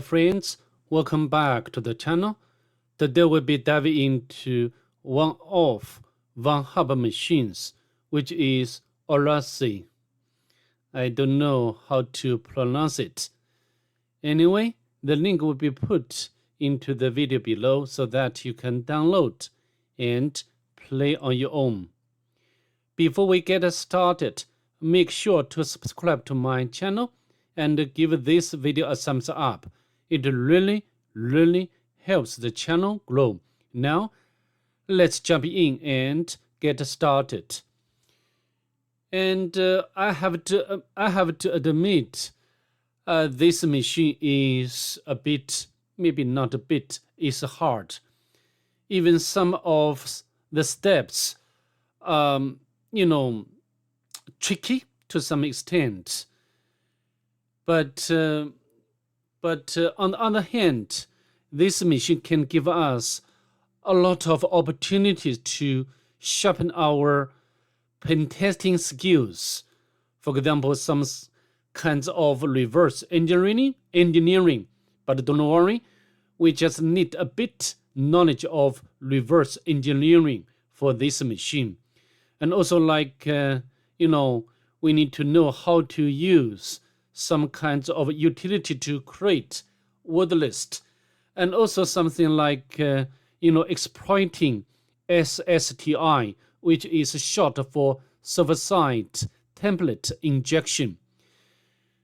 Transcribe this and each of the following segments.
Friends, welcome back to the channel. Today we'll be diving into one of VulnHub machines, which is Orasi. I don't know how to pronounce it. Anyway, the link will be put into the video below so that you can download and play on your own. Before we get started, make sure to subscribe to my channel and give this video a thumbs up. It really helps the channel grow. Now, let's jump in and get started. And I have to admit, this machine is a bit, maybe not a bit, is hard. Even some of the steps, tricky to some extent. But on the other hand, this machine can give us a lot of opportunities to sharpen our pentesting skills. For example, some kinds of reverse engineering. But don't worry, we just need a bit knowledge of reverse engineering for this machine. And also we need to know how to use some kinds of utility to create wordlist, and also something like exploiting SSTI, which is short for server-side template injection.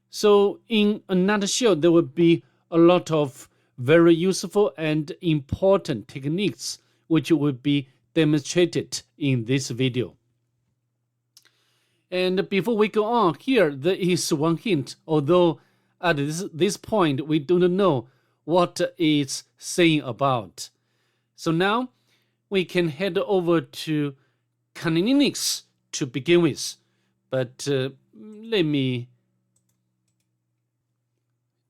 So in a nutshell, there will be a lot of very useful and important techniques which will be demonstrated in this video. And before we go on, here there is one hint, although at this point we don't know what it's saying about. So now we can head over to Linux to begin with. But let me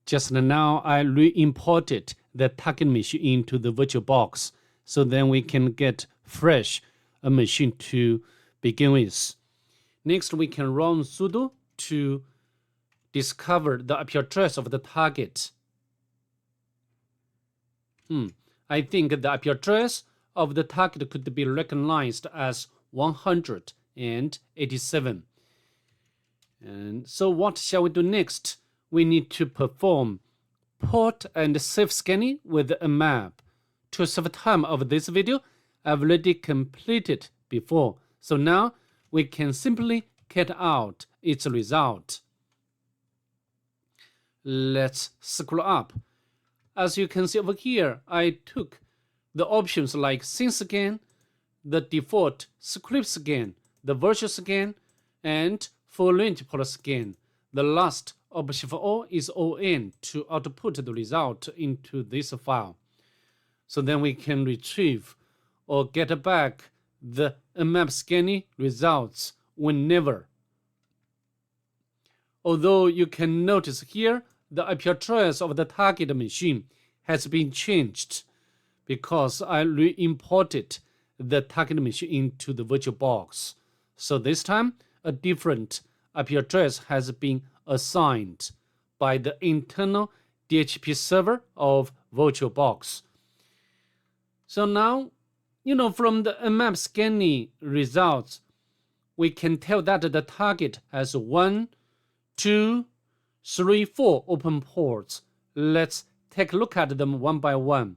just now I re-imported the target machine into the VirtualBox, so then we can get fresh a machine to begin with. Next, we can run sudo to discover the IP address of the target. I think the IP address of the target could be recognized as 187. And so what shall we do next? We need to perform port and safe scanning with a map. To save time of this video, I've already completed before. So now we can simply get out its result. Let's scroll up. As you can see over here, I took the options like SynScan, the default script scan, the virtual scan, and full range port scan. The last option for all is ON to output the result into this file. So then we can retrieve or get back the map scanning results whenever. Although you can notice here the IP address of the target machine has been changed because I re-imported the target machine into the VirtualBox. So this time a different IP address has been assigned by the internal DHCP server of VirtualBox. So now, from the map scanning results, we can tell that the target has 1, 2, 3, 4 open ports. Let's take a look at them one by one.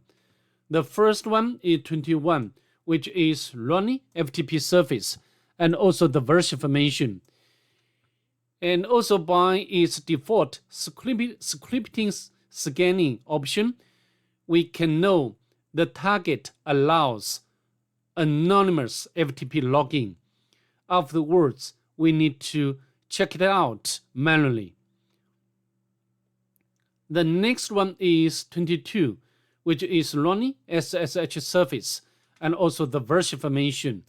The first one is 21, which is running FTP service and also the version information. And also by its default scripting scanning option, we can know the target allows anonymous FTP login. Afterwards, we need to check it out manually. The next one is 22, which is running SSH service and also the version information.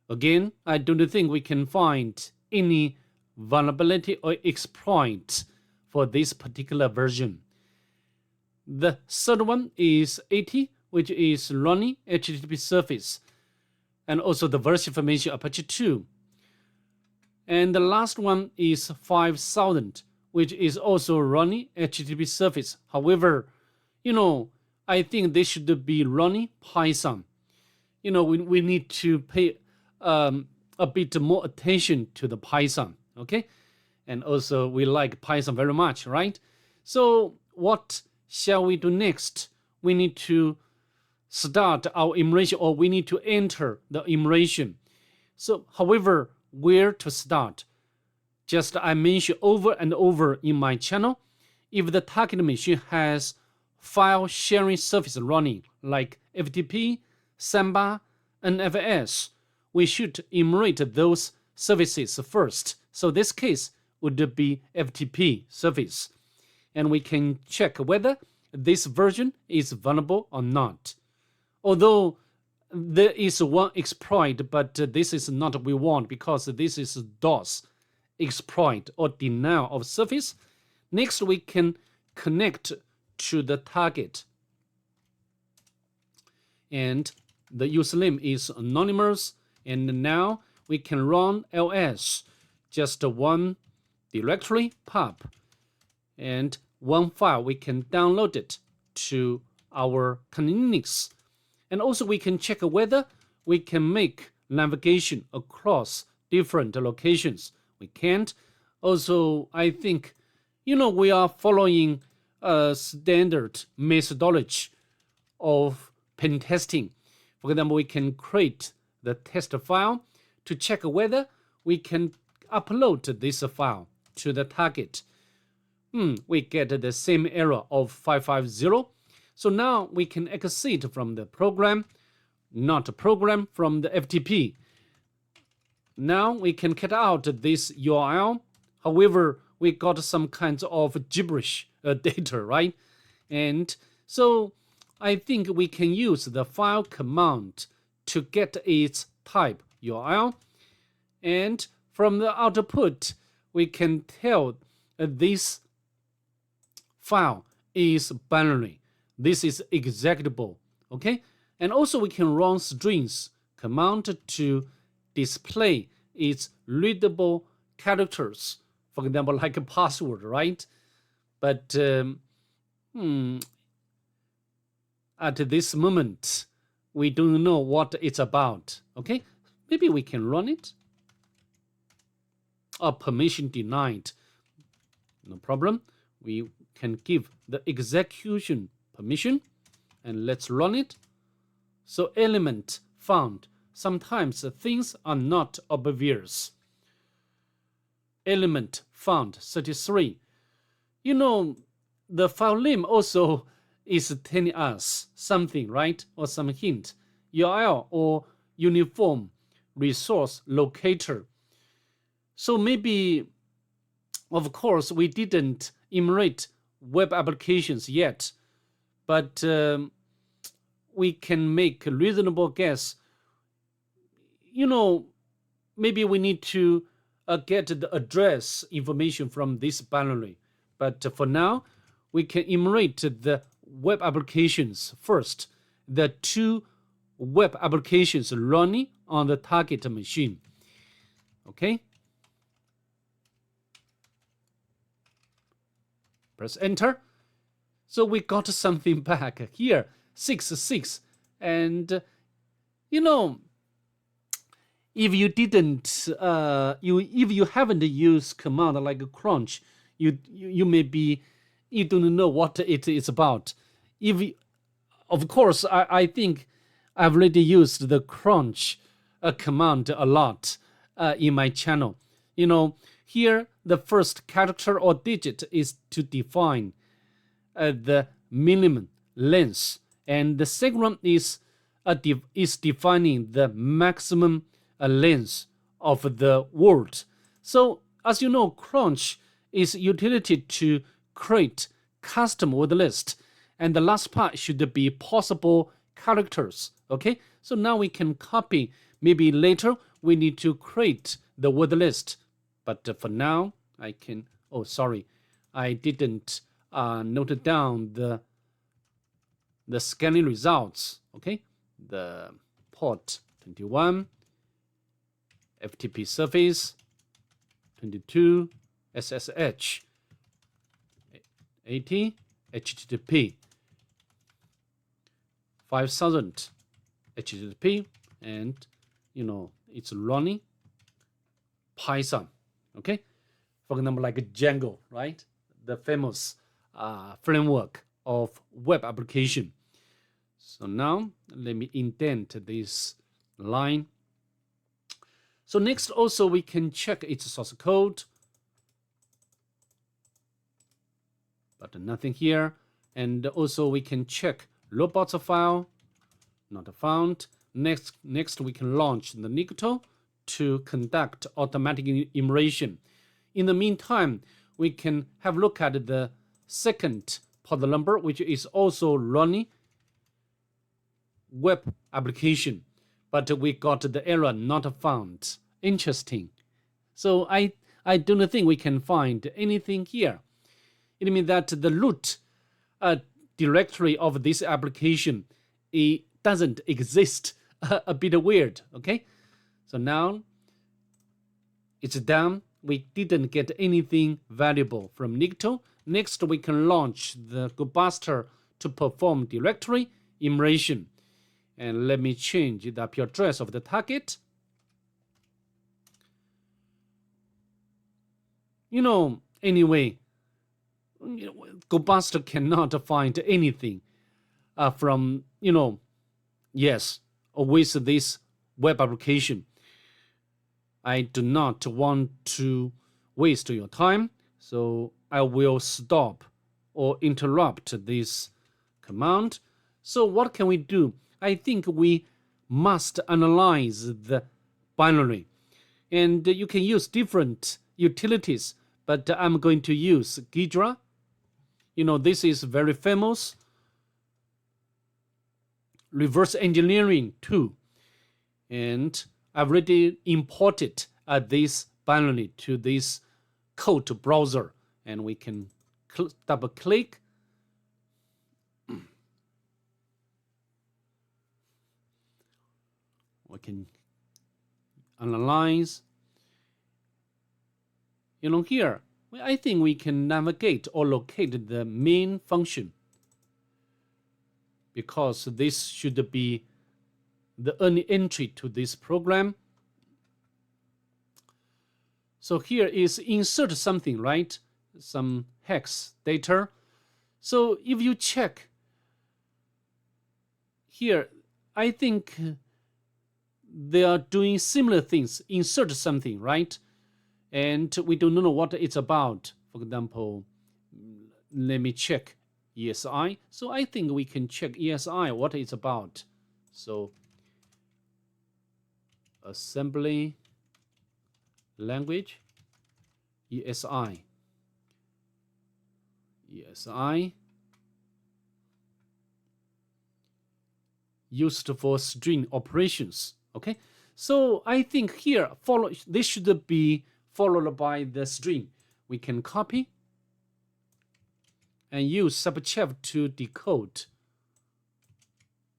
Again, I don't think we can find any vulnerability or exploit for this particular version. The third one is 80, which is running HTTP service and also the version information Apache 2. And the last one is 5000, which is also running HTTP service. However, I think they should be running Python. We need to pay a bit more attention to the Python, okay? And also we like Python very much, right? So what shall we do next? We need to start our emulation, or we need to enter the emulation. So, however, where to start? Just I mentioned over and over in my channel, if the target machine has file sharing service running like FTP, Samba, and FS, we should emulate those services first. So this case would be FTP service. And we can check whether this version is vulnerable or not. Although there is one exploit, but this is not what we want because this is DOS exploit or denial of service. Next, we can connect to the target. And the username is anonymous. And now we can run ls, just one directory pub, and one file. We can download it to our Linux. And also we can check whether we can make navigation across different locations. We can't. Also, I think, we are following a standard methodology of pen testing. For example, we can create the test file to check whether we can upload this file to the target. We get the same error of 550. So now we can exit from the program, not program from the FTP. Now we can cut out this URL. However, we got some kinds of gibberish data, right? And so I think we can use the file command to get its type URL. And from the output, we can tell this file is binary. This is executable, okay? And also we can run strings command to display its readable characters. For example, like a password, right? But at this moment, we don't know what it's about, okay? Maybe we can run it. Permission denied. No problem. We can give the execution permission, and let's run it. So element found. Sometimes things are not obvious. Element found 33. The file name also is telling us something, right? Or some hint. URL or uniform resource locator. So maybe, of course, we didn't emulate web applications yet, but we can make a reasonable guess. Maybe we need to get the address information from this binary. But for now, we can emulate the web applications first. The two web applications running on the target machine. Okay? Press enter. So we got something back here, 6. And if you didn't, if you haven't used command like crunch, you don't know what it is about. Of course, I think I've already used the crunch command a lot in my channel. Here the first character or digit is to define the minimum length, and the second one is defining the maximum length of the word. So as you know, crunch is utility to create custom word list, and the last part should be possible characters. Okay, so now we can copy. Maybe later we need to create the word list, but for now I can. Oh, sorry, I didn't note down the scanning results. Okay, the port 21, FTP service 22, SSH 80 HTTP 5000 HTTP, and it's running Python. Okay, for example, like Django, right? The famous framework of web application. So now let me indent this line. So next also we can check its source code, but nothing here. And also we can check robots file, not found. Next we can launch the Nicto to conduct automatic immersion. In the meantime, we can have a look at the second port number, which is also running web application, but we got the error not found. Interesting. So I don't think we can find anything here. It means that the root directory of this application, it doesn't exist. A bit weird. Okay, so now it's done. We didn't get anything valuable from Nicto. Next, we can launch the GoBuster to perform directory immersion. And let me change the IP address of the target. Anyway, GoBuster cannot find anything from, yes, with this web application. I do not want to waste your time, so I will stop or interrupt this command. So what can we do? I think we must analyze the binary, and you can use different utilities, but I'm going to use Ghidra. This is very famous reverse engineering tool, and I've already imported this binary to this code browser, and we can double click. We can analyze. Here, I think we can navigate or locate the main function, because this should be the only entry to this program. So here is insert something, right? Some hex data. So if you check here, I think they are doing similar things. Insert something, right? And we don't know what it's about. For example, let me check ESI. So I think we can check ESI, what it's about. So assembly language, ESI, used for string operations. Okay, so I think here this should be followed by the string. We can copy and use subchef to decode.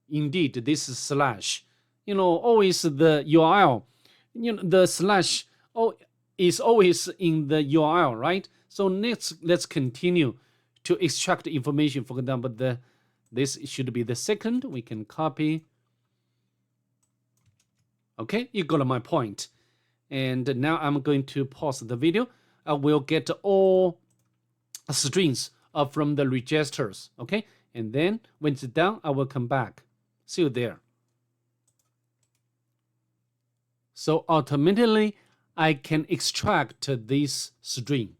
Indeed, this is slash. Always the URL. The slash is always in the URL, right? So let's continue to extract information. For example, this should be the second. We can copy. Okay, you got my point. And now I'm going to pause the video. I will get all strings from the registers. Okay, and then when it's done, I will come back. See you there. So automatically, I can extract this string.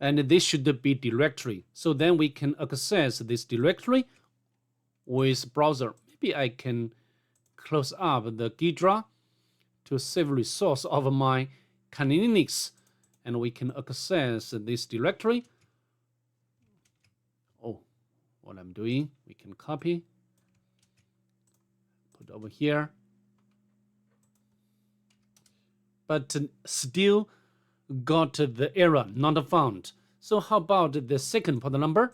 And this should be directory. So then we can access this directory with browser. Maybe I can close up the Ghidra to save resource of my Linux, and we can access this directory. Oh, what I'm doing, we can copy, put over here, but still got the error not found. So how about the second port number?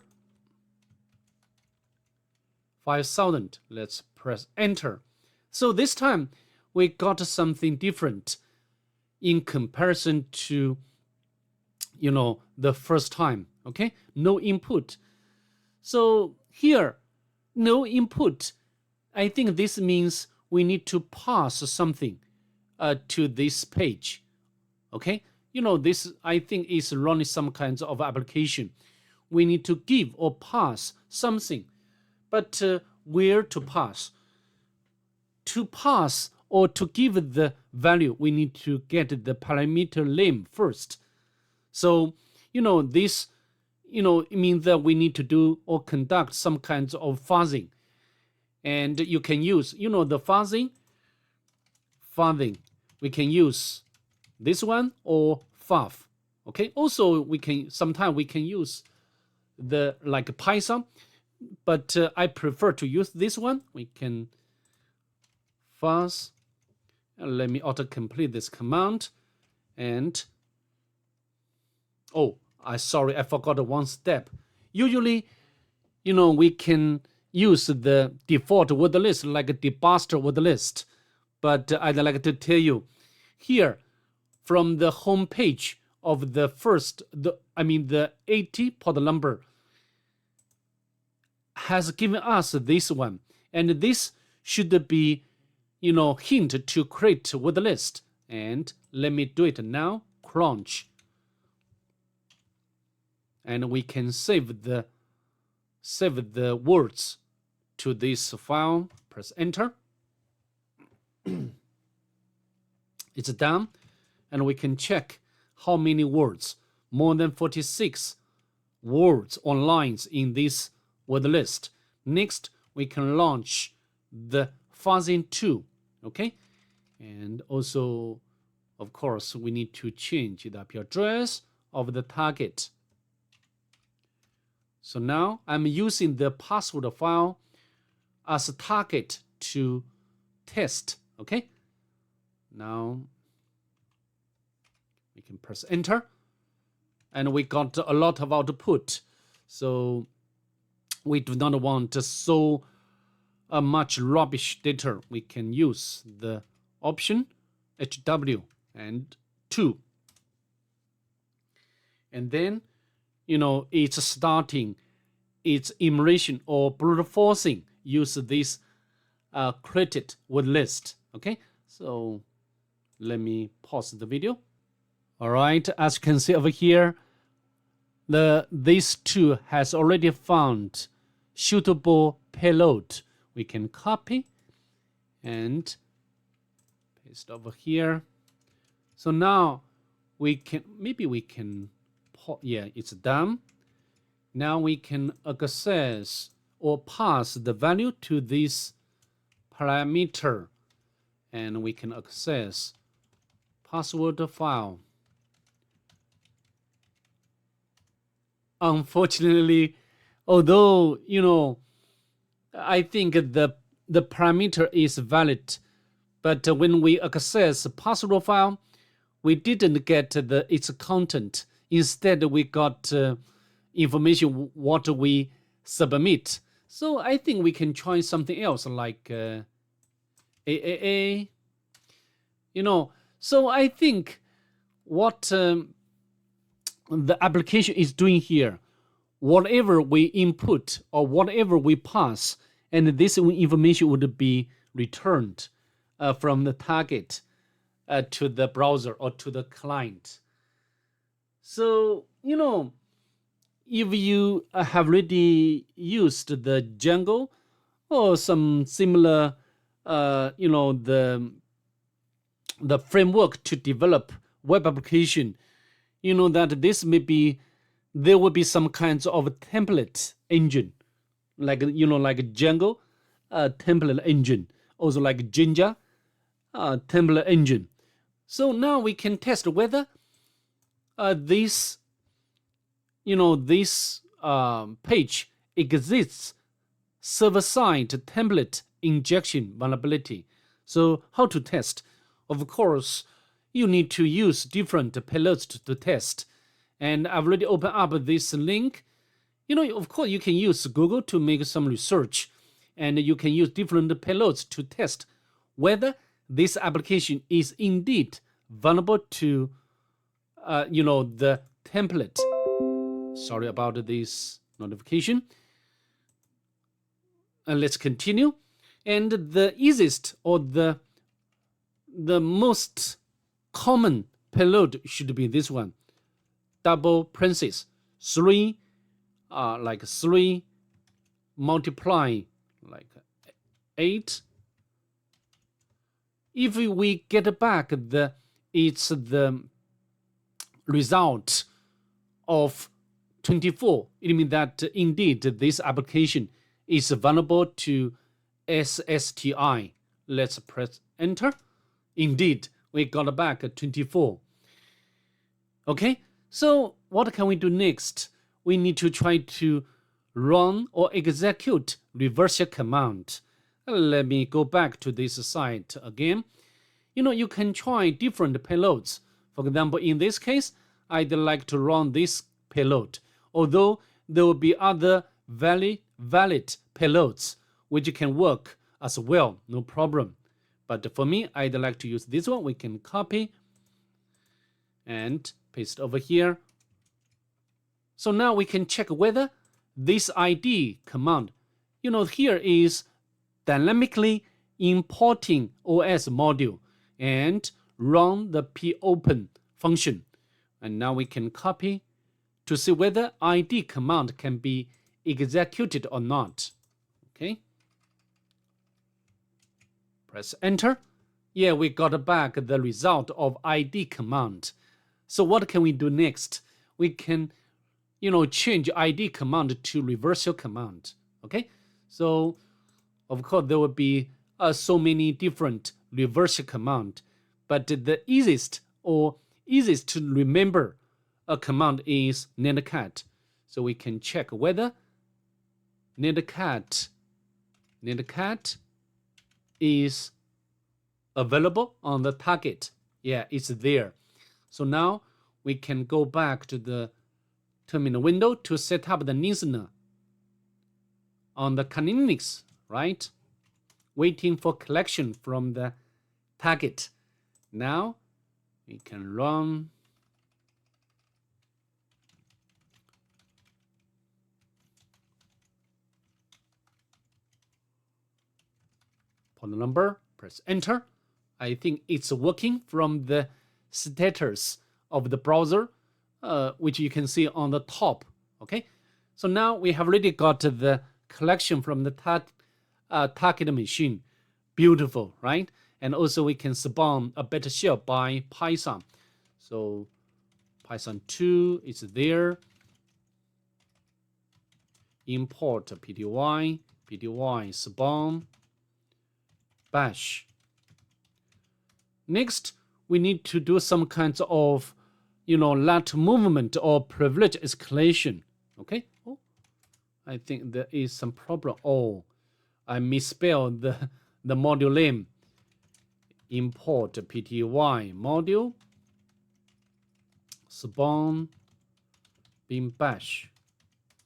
5000. Let's press enter. So this time we got something different in comparison to the first time. Okay, no input. So here, no input. I think this means we need to pass something to this page. Okay, this I think is running some kinds of application. We need to give or pass something, but where to pass? To pass or to give the value, we need to get the parameter name first. So, this, it means that we need to do or conduct some kinds of fuzzing. And you can use, the fuzzing, we can use this one or fuff. Okay, also sometimes we can use the like Python, but I prefer to use this one. We can fuzz. Let me auto-complete this command. And sorry, I forgot one step. Usually, we can use the default word list like a debusted word list, but I'd like to tell you here from the home page of the the 80 port number has given us this one, and this should be hint to create word list. And let me do it now. Crunch, and we can save the words to this file. Press enter. It's done, and we can check how many words. More than 46 words or lines in this word list. Next, we can launch the fuzzing tool. Okay, and also, of course, we need to change the IP address of the target. So now I'm using the password file as a target to test. Okay, now we can press enter, and we got a lot of output. So we do not want so much rubbish data. We can use the option HW and 2. And then, it's starting its enumeration or brute forcing. Use this created word list. Okay, so let me pause the video. All right, as you can see over here, this tool has already found suitable payload. We can copy and paste over here. So now it's done. Now we can access or pass the value to this parameter, and we can access password file. Unfortunately, although I think the parameter is valid, but when we access password file, we didn't get its content. Instead, we got information what we submit. So I think we can try something else like AAA. So I think what the application is doing here, whatever we input or whatever we pass, and this information would be returned from the target to the browser or to the client. So, if you have already used the Django or some similar, the framework to develop web application, that there will be some kinds of template engine, like Django template engine, also like Jinja template engine. So now we can test whether this page exists server-side template injection vulnerability. So how to test? Of course, you need to use different payloads to test. And I've already opened up this link. Of course, you can use Google to make some research, and you can use different payloads to test whether this application is indeed vulnerable to, the template. Sorry about this notification. And let's continue. And the easiest or the most common payload should be this one. Double princess. 3 like 3 multiply like 8. If we get back it's the result of 24, it means that indeed this application is vulnerable to SSTI. Let's press enter. Indeed, we got back 24. Okay, so what can we do next? We need to try to run or execute reversal command. Let me go back to this site again. You can try different payloads. For example, in this case, I'd like to run this payload, although there will be other valid payloads which can work as well, no problem. But for me, I'd like to use this one. We can copy and paste over here. So now we can check whether this ID command, here is dynamically importing OS module and run the popen function. And now we can copy to see whether ID command can be executed or not. Okay. Press enter. Yeah, we got back the result of ID command. So what can we do next? We can, change ID command to reversal command. Okay. So, of course, there will be so many different reversal command, but the easiest to remember a command is netcat. So we can check whether netcat is available on the target. Yeah, it's there. So now we can go back to the terminal window to set up the listener on the Linux, right? Waiting for collection from the target. Now we can run port number, press enter. I think it's working from the status of the browser, which you can see on the top. Okay, so now we have already got the collection from the target machine. Beautiful, right? And also we can spawn a beta shell by Python. So Python 2 is there. Import pty spawn bash. Next, we need to do some kinds of, lateral movement or privilege escalation. Okay. Oh, I think there is some problem. Oh, I misspelled the module name. Import pty module spawn bin bash.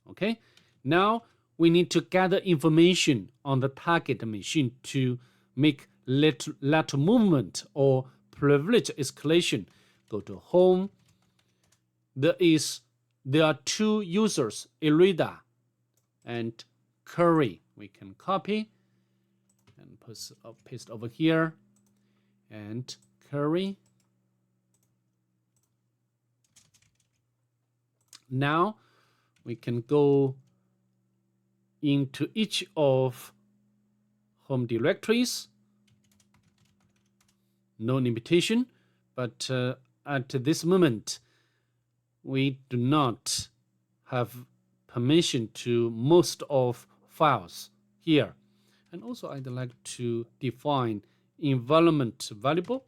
Okay. Now we need to gather information on the target machine to make lateral movement or privilege escalation. Go to home. There are 2 users, Ghidra and Curry. We can copy and paste over here and Curry. Now we can go into each of home directories. No limitation, but at this moment we do not have permission to most of files here. And also I'd like to define environment variable.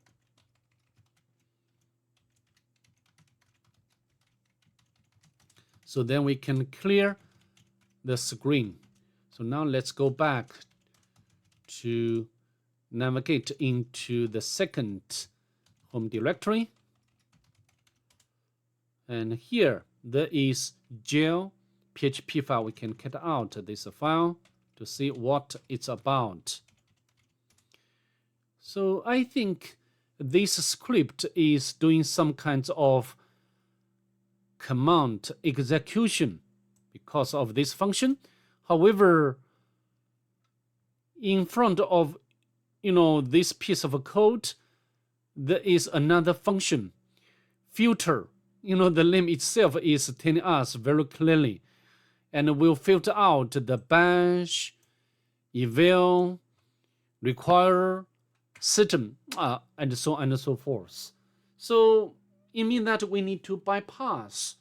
So then we can clear the screen. So now let's go back to navigate into the second home directory. And here there is jail PHP file. We can cut out this file to see what it's about. So I think this script is doing some kinds of command execution because of this function. However, in front of this piece of code, there is another function, filter. The name itself is telling us very clearly, and we'll filter out the bash, eval, require, system, and so on and so forth. So it means that we need to bypass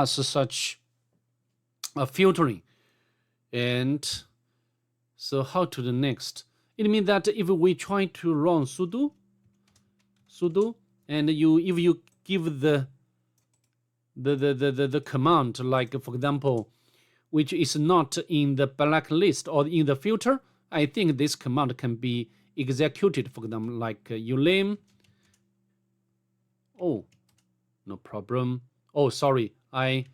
such filtering. And so how to the next? It means that if we try to run sudo, and if you give the command, like for example, which is not in the blacklist or in the filter, I think this command can be executed. For example, like ulam. Oh, no problem. Oh, sorry, I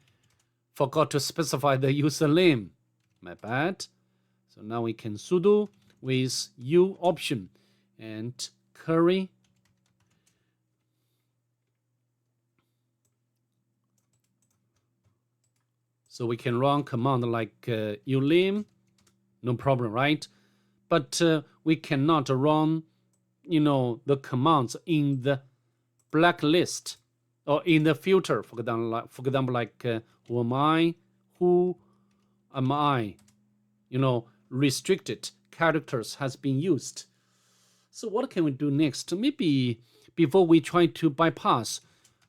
forgot to specify the username. My bad. So now we can sudo with u option and curry. So we can run command like ulam, no problem, right? But we cannot run, the commands in the blacklist or in the filter. For example, like who am I? Restricted characters has been used. So what can we do next? Maybe before we try to bypass,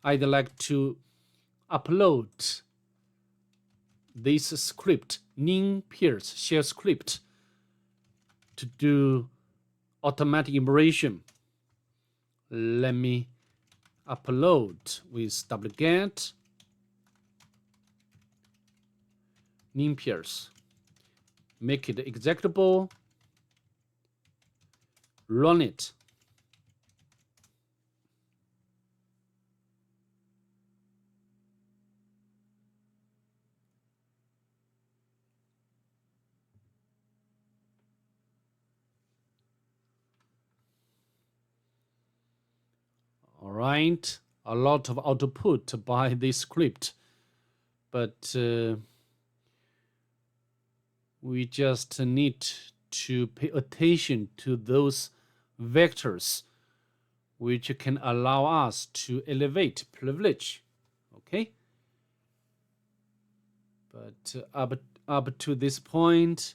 I'd like to upload this script, nin peers shell script, to do automatic enumeration. Let me upload with wget nin peers. Make it executable, run it. All right, a lot of output by this script, but we just need to pay attention to those vectors which can allow us to elevate privilege. Okay, but up to this point,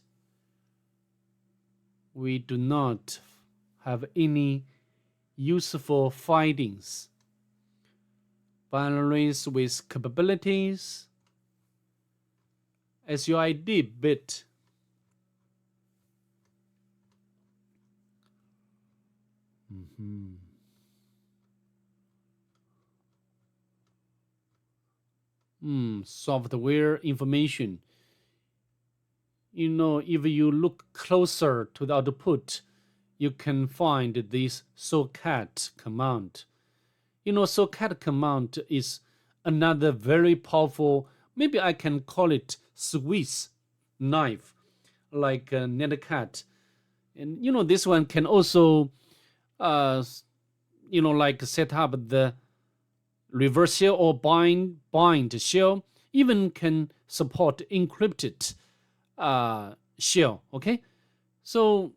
we do not have any useful findings. Binaries with capabilities, SUID bit. Software information. If you look closer to the output, you can find this Socat command. Socat command is another very powerful, maybe I can call it Swiss knife, like netcat. And this one can also like set up the reverse shell or bind shell, even can support encrypted shell. Okay, so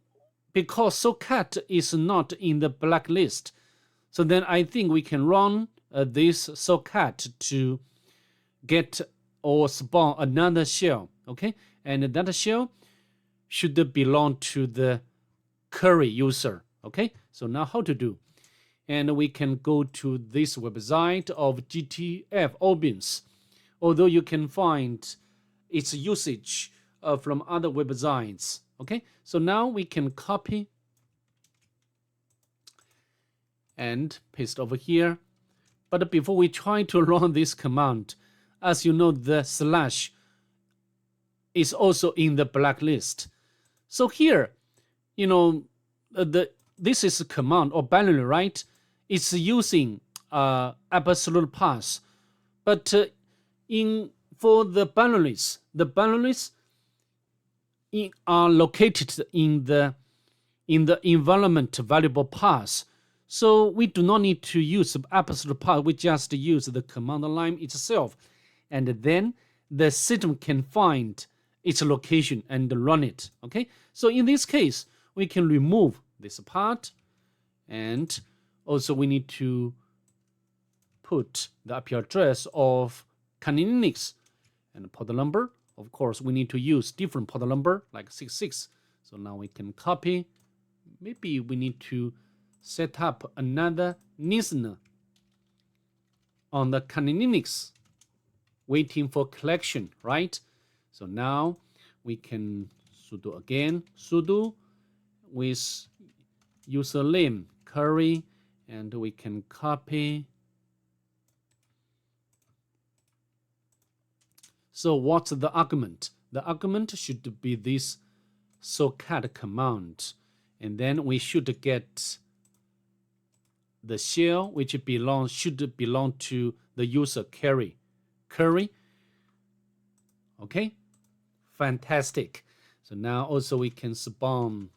because Socat is not in the blacklist, so then I think we can run this Socat to get or spawn another shell. Okay, and that shell should belong to the query user. Okay, so now how to do? And we can go to this website of CTF Obins, although you can find its usage from other websites. Okay, so now we can copy and paste over here. But before we try to run this command, as you know, the slash is also in the blacklist. So here, this is a command or binary, right? It's using absolute path, but for the binaries are located in the environment variable path. So we do not need to use absolute path. We just use the command line itself. And then the system can find its location and run it. Okay. So in this case, we can remove this part. And also we need to put the IP address of Kali Linux and port number. Of course, we need to use different port number like 66. So now we can copy. Maybe we need to set up another listener on the Kali Linux waiting for collection, right? So now we can sudo again, sudo with username curry, and we can copy. So what's the argument? The argument should be this Socat command. And then we should get the shell which should belong to the user curry. Okay, fantastic. So now also we can spawn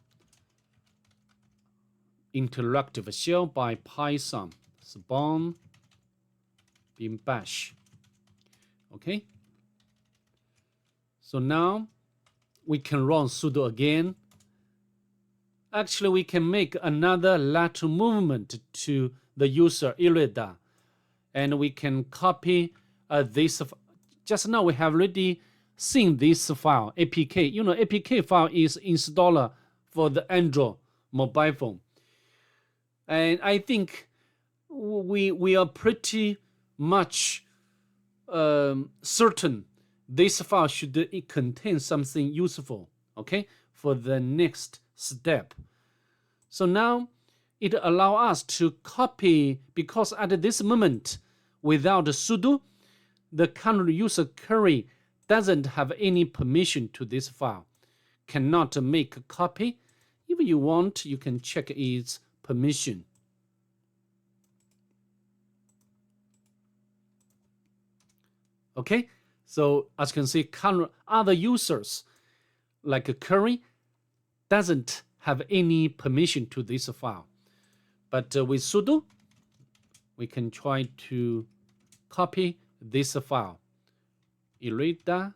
interactive shell by Python spawn bin bash. Okay. So now we can run sudo again. Actually, we can make another lateral movement to the user Ghidra, and we can copy this. Just now we have already seen this file, APK. You know, APK file is installer for the Android mobile phone. And I think we are pretty much certain this file should contain something useful, okay, for the next step. So now it allows us to copy, because at this moment, without sudo, the current user curry doesn't have any permission to this file, cannot make a copy. If you want, you can check its permission. Okay, so as you can see, current other users like curry doesn't have any permission to this file. But with sudo, we can try to copy this file, Ghidra,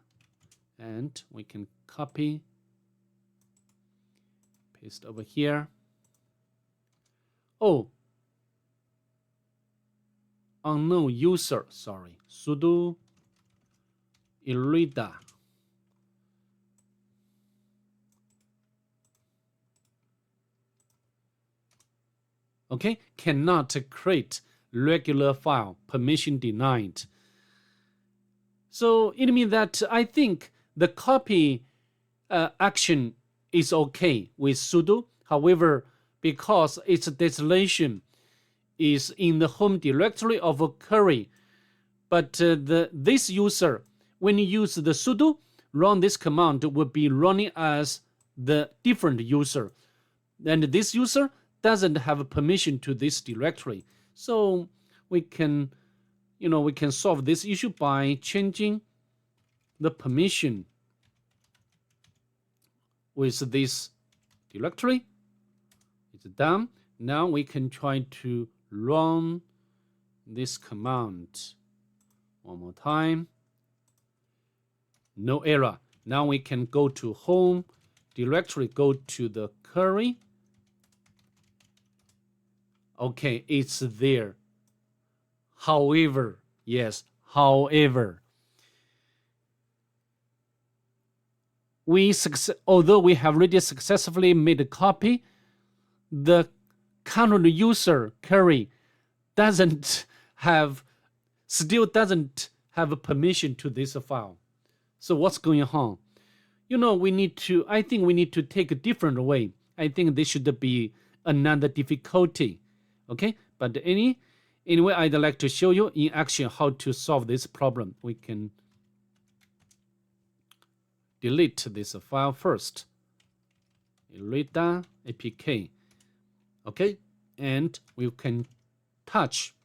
and we can copy, paste over here. Oh, unknown user, sorry, sudo Ghidra. Okay, cannot create regular file, permission denied. So it means that I think the copy action is okay with sudo. However, because its destination is in the home directory of a curry, but this user, when you use the sudo, run this command will be running as the different user. And this user doesn't have permission to this directory. So we can, we can solve this issue by changing the permission with this directory. It's done. Now we can try to run this command one more time. No error. Now we can go to home directory, go to the curry. Okay, it's there. However, yes, however, although we have already successfully made a copy, the current user curry still doesn't have permission to this file. So what's going on? I think we need to take a different way. I think this should be another difficulty. Okay, but anyway, I'd like to show you in action how to solve this problem. We can delete this file first. Ghidra APK. Okay, and we can touch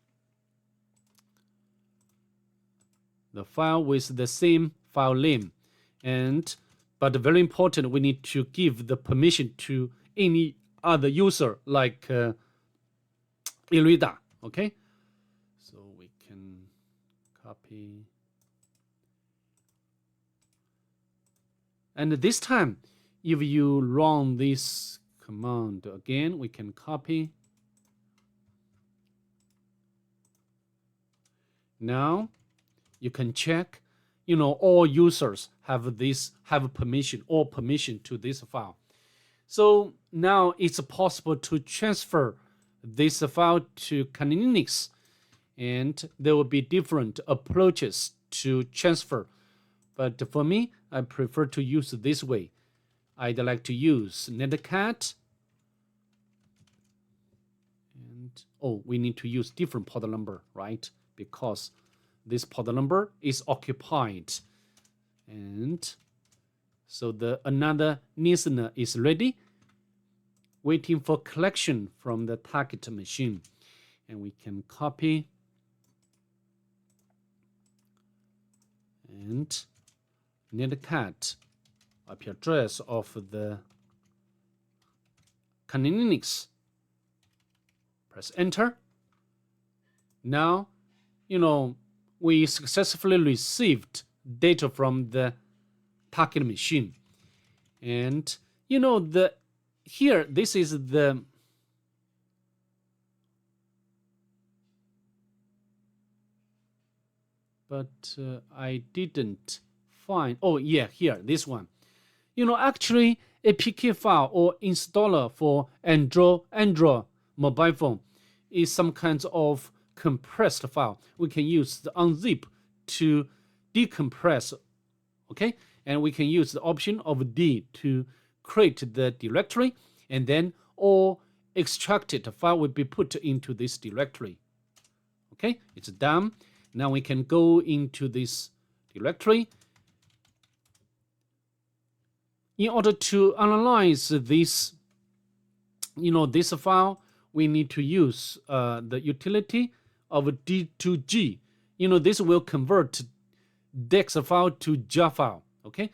the file with the same file name. But very important, we need to give the permission to any other user like Irida. Okay, so we can copy, and this time if you run this command again, we can copy. Now you can check, all users have permission or permission to this file. So now it's possible to transfer this file to Kali Linux, and there will be different approaches to transfer. But for me, I prefer to use this way. I'd like to use netcat, and we need to use different port number, right? Because this port number is occupied, and so another listener is ready, waiting for collection from the target machine, and we can copy and netcat IP address of the Kali Linux. Press enter. Now, we successfully received data from the target machine, and here this is the I didn't find. Here, this one. Actually, APK file or installer for Android mobile phone is some kind of compressed file. We can use the unzip to decompress, okay? And we can use the option of D to create the directory, and then all extracted file will be put into this directory. Okay, it's done. Now we can go into this directory. In order to analyze this, this file, we need to use the utility of D2G. This will convert DEX file to JAR file, okay?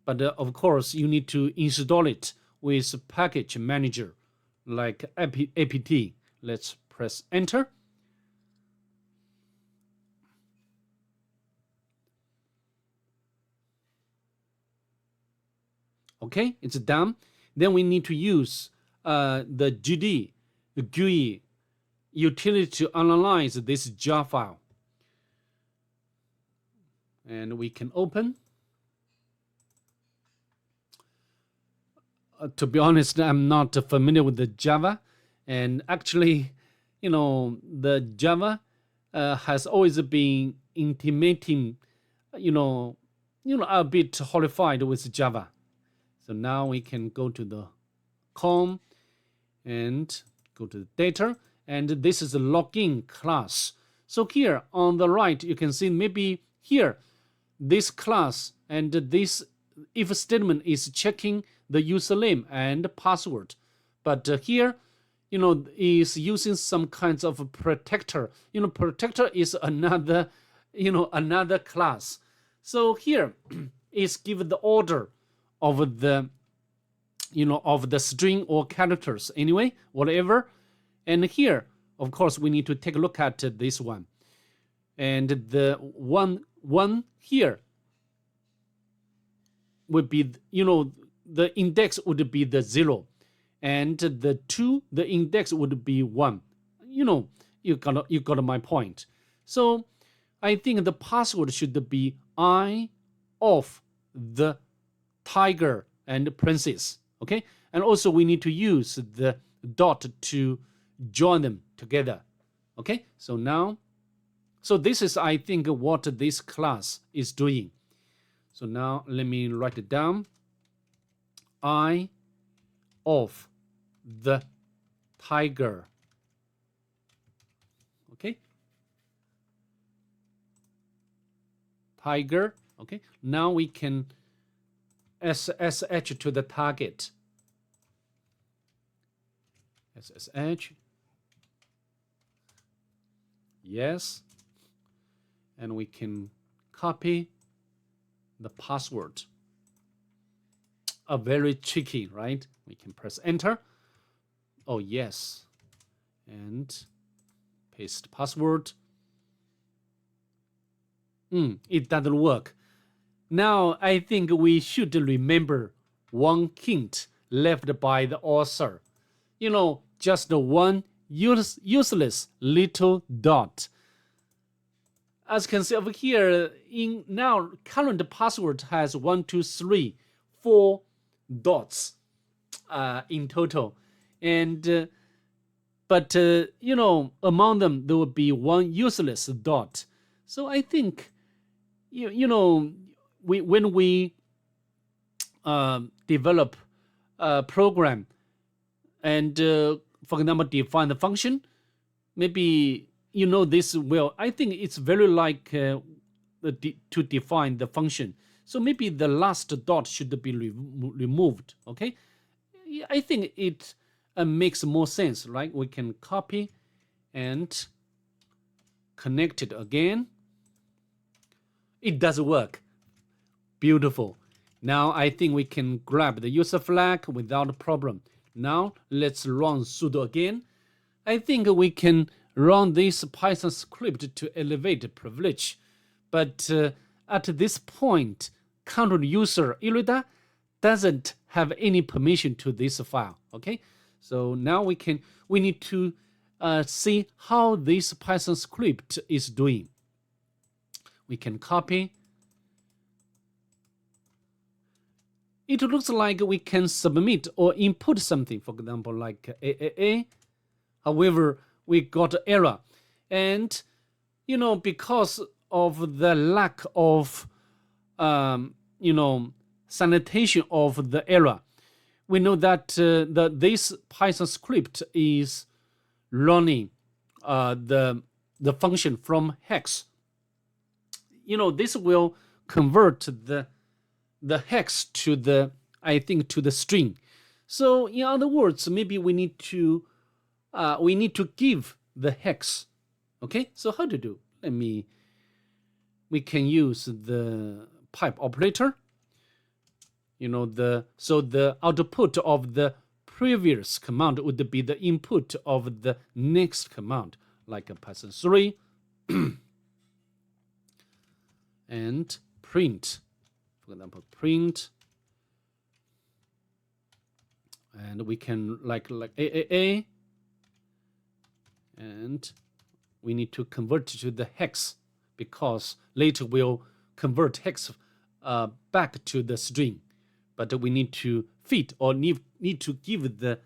But of course, you need to install it with package manager like apt. Let's press enter. Okay, it's done. Then we need to use the GUI utility to analyze this JAR file. And we can open. To be honest, I'm not familiar with the Java. And actually, the Java has always been intimating, a bit horrified with Java. So now we can go to the com and go to the data, and this is the login class. So here on the right, you can see maybe here, this class and this if statement is checking the username and password. But here, is using some kinds of protector. Protector is another, another class. So here is give the order of the of the string or characters, anyway, whatever. And here, of course, we need to take a look at this one, and the one here would be, the index would be the 0, and the 2, the index would be 1. You got my point. So I think the password should be I of the tiger and princess, okay? And also we need to use the dot to join them together, okay? So now, this is, I think, what this class is doing. So now let me write it down. I of the tiger, okay? Tiger, okay? Now we can SSH to the target. SSH. Yes. And we can copy the password. Very tricky, right? We can press enter. Oh, yes. And paste password. It doesn't work. Now I think we should remember one hint left by the author. Just one useless little dot. As you can see over here, in now current password has 1, 2, 3, 4 dots in total, and but among them there will be one useless dot. So I think when we develop a program and for example define the function, maybe this will, I think it's very like to define the function. So maybe the last dot should be removed. Okay, I think it makes more sense, right? We can copy and connect it again. It does work. Beautiful. Now I think we can grab the user flag without a problem. Now let's run sudo again. I think we can run this Python script to elevate privilege. But at this point, current user Irida doesn't have any permission to this file. Okay, so now we need to see how this Python script is doing. We can copy. It looks like we can submit or input something, for example, like AAA. However, we got error. And, because of the lack of, sanitation of the error, we know that this Python script is running the function from hex. This will convert the hex to the string. So in other words, maybe we need to give the hex. Okay, so how to do? We can use the pipe operator. So the output of the previous command would be the input of the next command, like a Python 3 and print. For example, print, and we can like AAA, and we need to convert to the hex because later we'll convert hex back to the string, but we need to fit or need to give the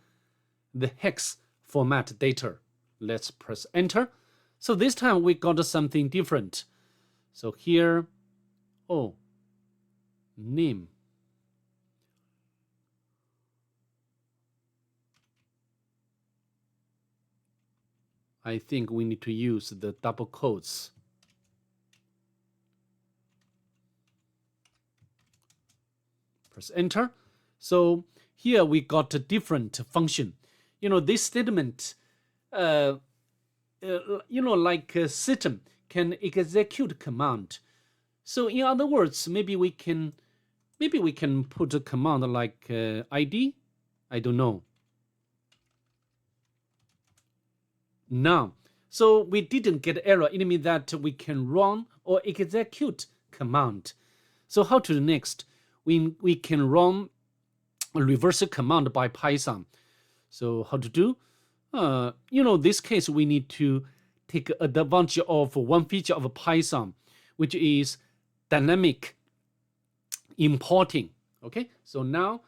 hex format data. Let's press enter. So this time we got something different. So here, name. I think we need to use the double quotes. Press enter. So here we got a different function. This statement, like a system can execute command. So in other words, maybe we can put a command like ID. I don't know. Now, so we didn't get error. It means that we can run or execute command. So how to do next? We can run a reverse command by Python. So how to do? This case we need to take advantage of one feature of Python, which is dynamic importing. Okay, so now,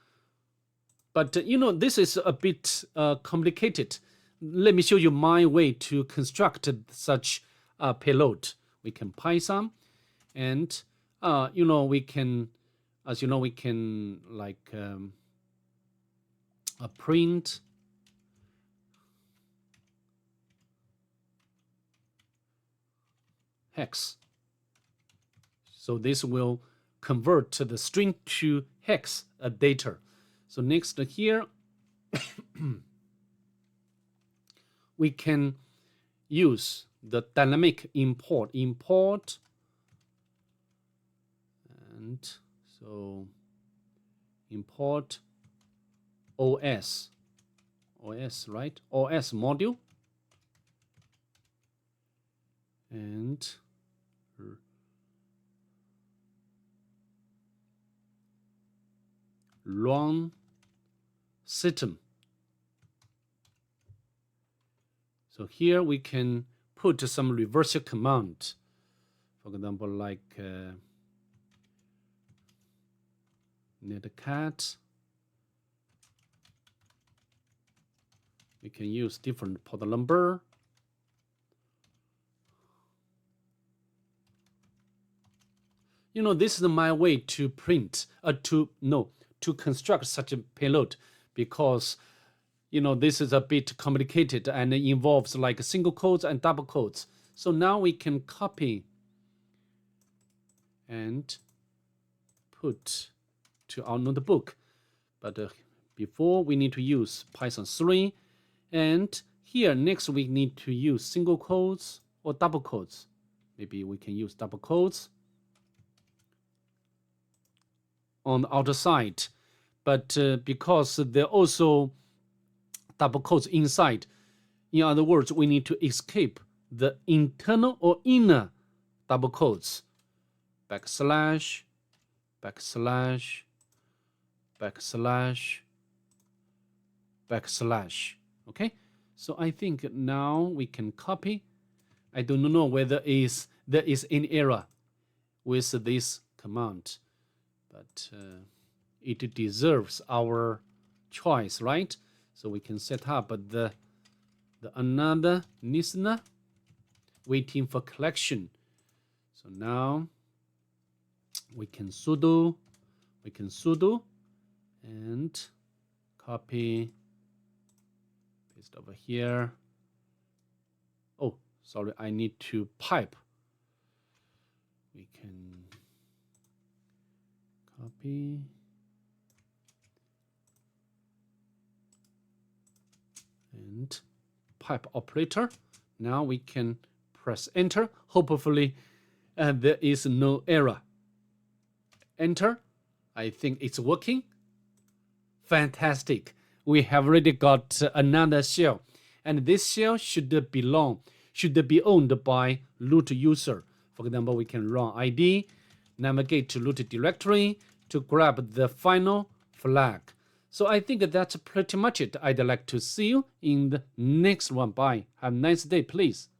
but this is a bit complicated. Let me show you my way to construct such a payload. We can Python, and we can, as you know, we can like print hex. So this will convert the string to hex data. So next here, we can use the dynamic import, and so import OS, right? OS module. and run system. So here we can put some reversal command. For example, like netcat. We can use different port number. You know, this is my way to print, to construct such a payload, because, you know, this is a bit complicated and it involves like single quotes and double quotes. So now we can copy and put to our notebook. But before we need to use Python 3. And here, next we need to use single quotes or double quotes. Maybe we can use double quotes on the outer side. But because there are also double quotes inside, in other words, we need to escape the internal or inner double quotes. Backslash, backslash, backslash, backslash. Okay, so I think now we can copy. I don't know whether there is any error with this command, but it deserves our choice, right? So we can set up the another listener waiting for collection. So now we can sudo and copy. Over here. Oh, sorry, I need to pipe. We can copy and pipe operator. Now we can press enter. Hopefully there is no error. Enter. I think it's working. Fantastic. We have already got another shell, and this shell should be owned by root user. For example, we can run ID, navigate to root directory to grab the final flag. So I think that's pretty much it. I'd like to see you in the next one. Bye. Have a nice day, please.